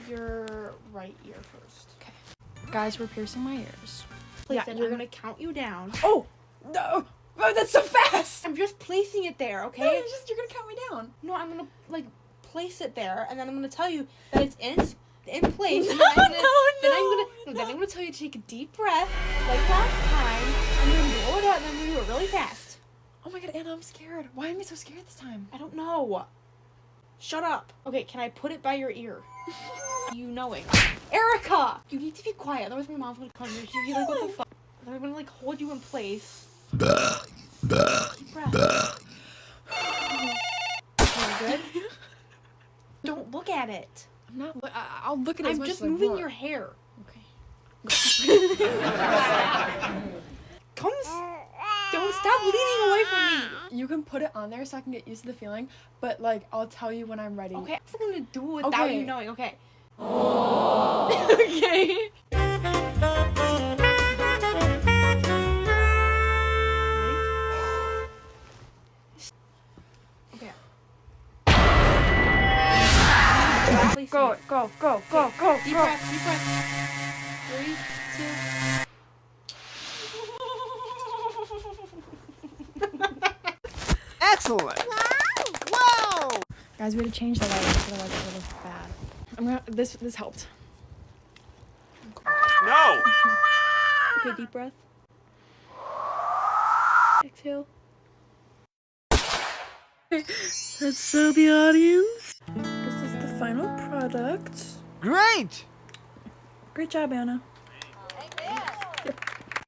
Your right ear first. Okay. Guys, we're piercing my ears. Place it. I'm gonna count you down. Oh! No! Oh, that's so fast! I'm just placing it there, okay? No, you're gonna count me down. No, I'm gonna like place it there, and then I'm gonna tell you that it's in place. No, and then I'm gonna tell you to take a deep breath, like last time, and then blow it out, and then I'm gonna do it really fast. Oh my god, Anna, I'm scared. Why am I so scared this time? I don't know. Shut up. Okay, can I put it by your ear? You knowing. Erica! You need to be quiet, otherwise my mom's gonna come and she'll be like, what the fuck? Then I'm gonna like hold you in place. Deep breath. Okay, good? Don't look at it. I'm not. I'll look at it as I'm much just as I moving want. your hair. Okay. Don't stop leaning away from me. You can put it on there so I can get used to the feeling, but like I'll tell you when I'm ready. Okay, I'm just gonna do it without Okay. you knowing. Okay. Okay. Okay. Go. Deep breath. Deep breath. 3, 2. Excellent! Wow! Guys, we had to change the lighting, otherwise it would look bad. This helped. No! Okay, deep breath. Exhale. Let's show the audience. This is the final product. Great! Great job, Anna.